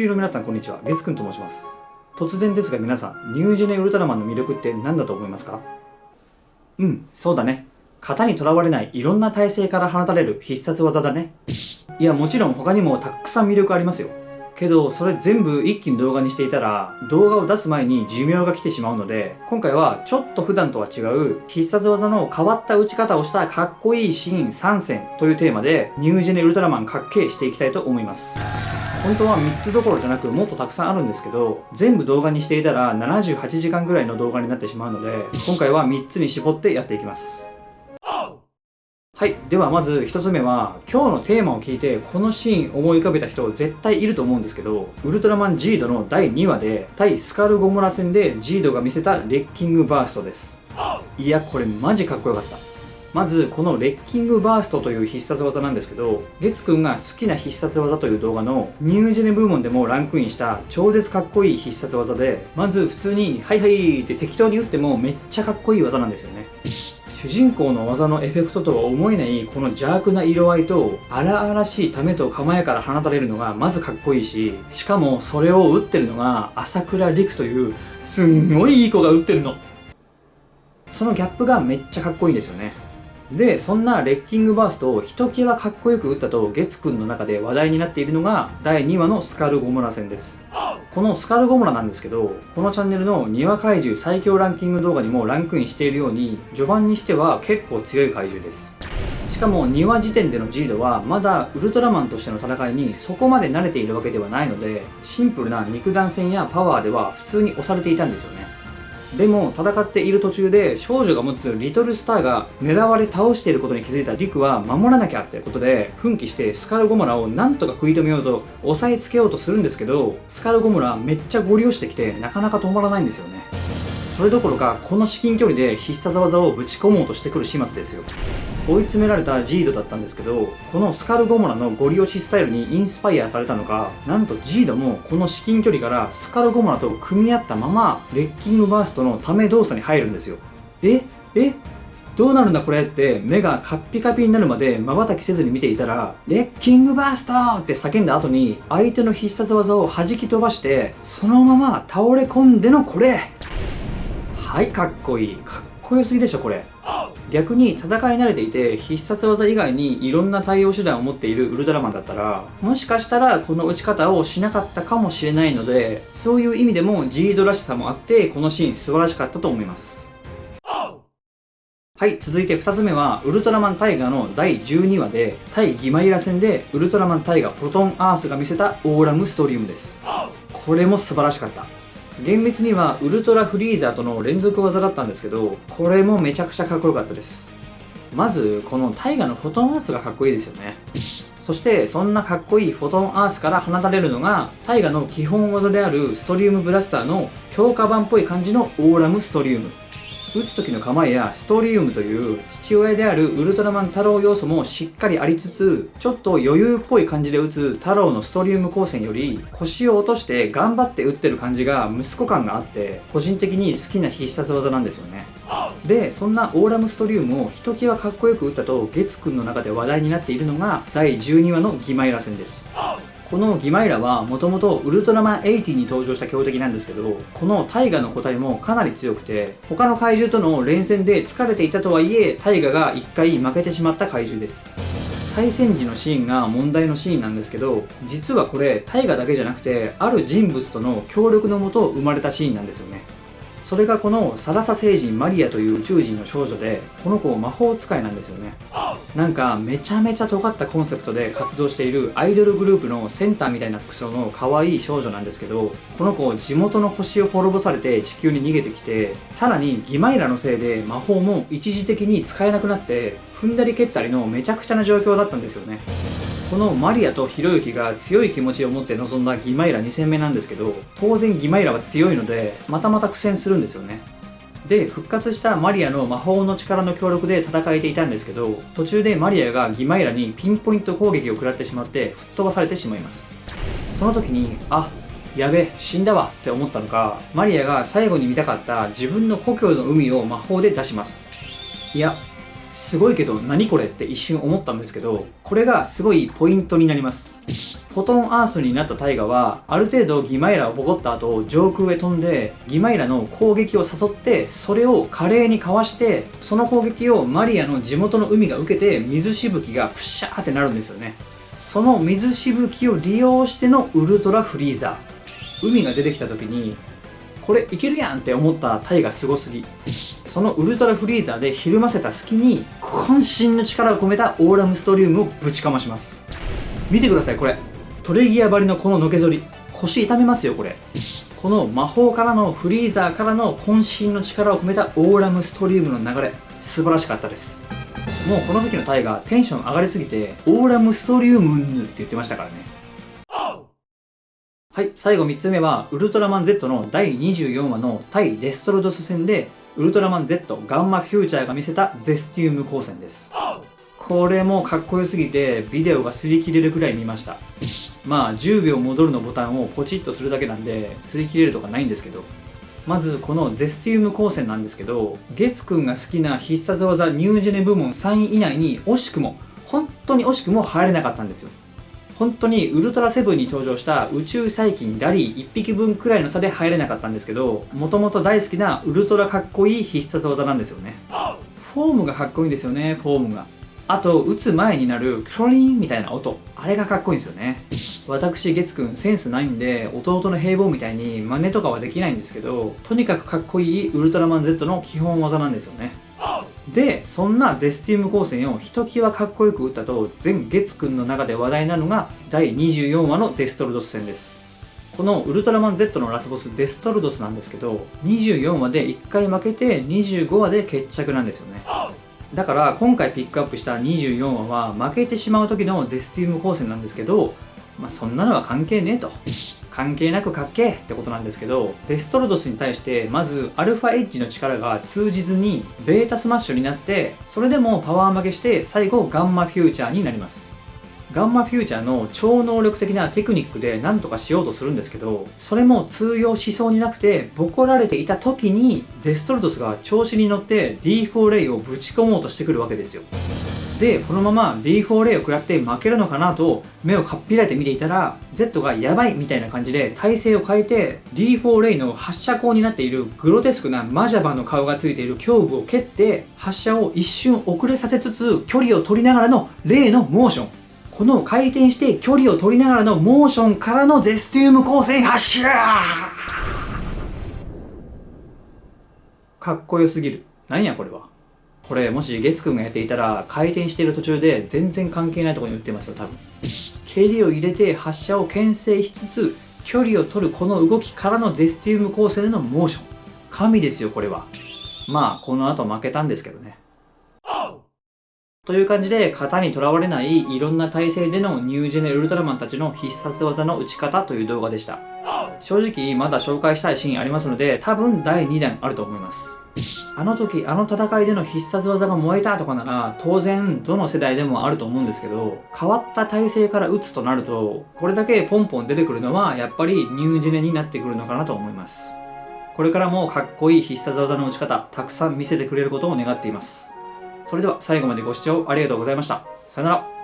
球の皆さんこんにちは、月くんと申します。突然ですが皆さん、ニュージェネウルトラマンの魅力って何だと思いますか？そうだね。型にとらわれないいろんな体勢から放たれる必殺技だね。いや、もちろん他にもたくさん魅力ありますよ。けど、それ全部一気に動画にしていたら、動画を出す前に寿命が来てしまうので、今回はちょっと普段とは違う必殺技の変わった打ち方をしたかっこいいシーン3選というテーマで、ニュージェネウルトラマンかっけーしていきたいと思います。本当は3つどころじゃなくもっとたくさんあるんですけど、全部動画にしていたら78時間ぐらいの動画になってしまうので、今回は3つに絞ってやっていきます。はい。ではまず1つ目は、今日のテーマを聞いてこのシーン思い浮かべた人絶対いると思うんですけど、ウルトラマンジードの第2話で対スカルゴモラ戦でジードが見せたレッキングバーストです。いや、これマジかっこよかった。まずこのレッキングバーストという必殺技なんですけど、月くんが好きな必殺技という動画のニュージェネ部門でもランクインした超絶かっこいい必殺技で、まず普通にはいはいって適当に打ってもめっちゃかっこいい技なんですよね。主人公の技のエフェクトとは思えないこの邪悪な色合いと荒々しいためと構えから放たれるのがまずかっこいいし、しかもそれを打ってるのが朝倉陸というすんごいいい子が打ってるの。そのギャップがめっちゃかっこいいんですよね。で、そんなレッキングバーストをひときわかっこよく打ったと月くんの中で話題になっているのが第2話のスカルゴモラ戦です。このスカルゴモラなんですけど、このチャンネルの2話怪獣最強ランキング動画にもランクインしているように、序盤にしては結構強い怪獣です。しかも2話時点でのジードはまだウルトラマンとしての戦いにそこまで慣れているわけではないので、シンプルな肉弾戦やパワーでは普通に押されていたんですよね。でも戦っている途中で少女が持つリトルスターが狙われ倒していることに気づいたリクは守らなきゃってことで奮起してスカルゴモラをなんとか食い止めようと押さえつけようとするんですけど、スカルゴモラめっちゃゴリ押してきてなかなか止まらないんですよね。それどころかこの至近距離で必殺技をぶち込もうとしてくる始末ですよ。追い詰められたジードだったんですけど、このスカルゴモラのゴリ押しスタイルにインスパイアされたのか、なんとジードもこの至近距離からスカルゴモラと組み合ったままレッキングバーストのため動作に入るんですよ。どうなるんだこれって目がカッピカピになるまで瞬きせずに見ていたら、レッキングバーストって叫んだ後に相手の必殺技を弾き飛ばしてそのまま倒れ込んでのこれ。はい、かっこいい。かっこよすぎでしょこれ。逆に戦い慣れていて必殺技以外にいろんな対応手段を持っているウルトラマンだったら、もしかしたらこの打ち方をしなかったかもしれないので、そういう意味でもジードらしさもあってこのシーン素晴らしかったと思います。はい、続いて2つ目はウルトラマンタイガの第12話で対ギマイラ戦でウルトラマンタイガプロトンアースが見せたオーラムストリウムです。これも素晴らしかった。厳密にはウルトラフリーザーとの連続技だったんですけど、これもめちゃくちゃかっこよかったです。まずこのタイガのフォトンアースがかっこいいですよね。そしてそんなかっこいいフォトンアースから放たれるのがタイガの基本技であるストリウムブラスターの強化版っぽい感じのオーラムストリウム。打つ時の構えやストリウムという父親であるウルトラマン太郎要素もしっかりありつつ、ちょっと余裕っぽい感じで打つ太郎のストリウム光線より腰を落として頑張って打ってる感じが息子感があって、個人的に好きな必殺技なんですよね。で、そんなオーラムストリウムをひときわかっこよく打ったと月くんの中で話題になっているのが第12話のギマイラ戦です。このギマイラはもともとウルトラマン80に登場した強敵なんですけど、このタイガの個体もかなり強くて、他の怪獣との連戦で疲れていたとはいえタイガが1回負けてしまった怪獣です。再戦時のシーンが問題のシーンなんですけど、実はこれタイガだけじゃなくてある人物との協力のもと生まれたシーンなんですよね。それがこのサラサ星人マリアという宇宙人の少女で、この子魔法使いなんですよね。なんかめちゃめちゃ尖ったコンセプトで活動しているアイドルグループのセンターみたいな服装の可愛い少女なんですけど、この子地元の星を滅ぼされて地球に逃げてきて、さらにギマイラのせいで魔法も一時的に使えなくなって踏んだり蹴ったりのめちゃくちゃな状況だったんですよね。このマリアとひろゆきが強い気持ちを持って臨んだギマイラ2戦目なんですけど、当然ギマイラは強いのでまた苦戦するんですよね。で、復活したマリアの魔法の力の協力で戦えていたんですけど、途中でマリアがギマイラにピンポイント攻撃を食らってしまって吹っ飛ばされてしまいます。その時にやべ死んだわって思ったのか、マリアが最後に見たかった自分の故郷の海を魔法で出します。いや、すごいけど何これって一瞬思ったんですけど、これがすごいポイントになります。フォトンアースになったタイガはある程度ギマイラをボコった後上空へ飛んでギマイラの攻撃を誘ってそれを華麗にかわしてその攻撃をマリアの地元の海が受けて水しぶきがプシャーってなるんですよね。その水しぶきを利用してのウルトラフリーザー。海が出てきた時にこれいけるやんって思ったタイがすごすぎ。そのウルトラフリーザーでひるませた隙に渾身の力を込めたオーラムストリウムをぶちかまします。見てくださいこれ。トレギア張りのこののけぞり、腰痛めますよこれ。この魔法からのフリーザーからの渾身の力を込めたオーラムストリウムの流れ、素晴らしかったです。もうこの時のタイがテンション上がりすぎてオーラムストリウムンヌって言ってましたからね。はい、最後3つ目はウルトラマン Z の第24話の対デストロドス戦でウルトラマン Z ガンマフューチャーが見せたゼスティウム光線です。これもかっこよすぎてビデオが擦り切れるくらい見ました。まあ10秒戻るのボタンをポチッとするだけなんで擦り切れるとかないんですけど、まずこのゼスティウム光線なんですけど、月くんが好きな必殺技ニュージェネ部門3位以内に惜しくも本当に惜しくも入れなかったんですよ。本当にウルトラセブンに登場した宇宙細菌ダリー1匹分くらいの差で入れなかったんですけど、もともと大好きなウルトラかっこいい必殺技なんですよね。フォームがかっこいいんですよね。フォームがあと打つ前になるクロリーンみたいな音、あれがかっこいいんですよね。私月くんセンスないんで弟の平凡みたいに真似とかはできないんですけど、とにかくかっこいいウルトラマン Z の基本技なんですよね。でそんなゼスティウム光線をひときわかっこよく打ったと全月くんの中で話題なのが第24話のデストロドス戦です。このウルトラマン Z のラスボスデストロドスなんですけど、24話で1回負けて25話で決着なんですよね。だから今回ピックアップした24話は負けてしまう時のゼスティウム光線なんですけど、そんなのは関係ねえと、関係なくかっけえってことなんですけど、デストロドスに対してまずアルファエッジの力が通じずにベータスマッシュになって、それでもパワー負けして最後ガンマフューチャーになります。ガンマフューチャーの超能力的なテクニックで何とかしようとするんですけど、それも通用しそうになくてボコられていた時にデストロドスが調子に乗って D4 レイをぶち込もうとしてくるわけですよ。でこのまま D4 レイを食らって負けるのかなと目をかっぴらいて見ていたら Z がやばいみたいな感じで体勢を変えて D4 レイの発射口になっているグロテスクなマジャバの顔がついている胸部を蹴って発射を一瞬遅れさせつつ距離を取りながらのレイのモーション、この回転して距離を取りながらのモーションからのゼスティウム光線発射、かっこよすぎる。なんやこれは。これもし月くんがやっていたら回転している途中で全然関係ないところに打ってますよ多分。蹴りを入れて発射を牽制しつつ距離を取るこの動きからのゼスティウム光線のモーション、神ですよこれは。まあこの後負けたんですけどね。という感じで型にとらわれないいろんな体勢でのニュージェネウルトラマンたちの必殺技の打ち方という動画でした。正直まだ紹介したいシーンありますので多分第2弾あると思います。あの時あの戦いでの必殺技が燃えたとかなら当然どの世代でもあると思うんですけど、変わった体勢から打つとなるとこれだけポンポン出てくるのはやっぱりニュージェネになってくるのかなと思います。これからもかっこいい必殺技の打ち方たくさん見せてくれることを願っています。それでは最後までご視聴ありがとうございました。さよなら。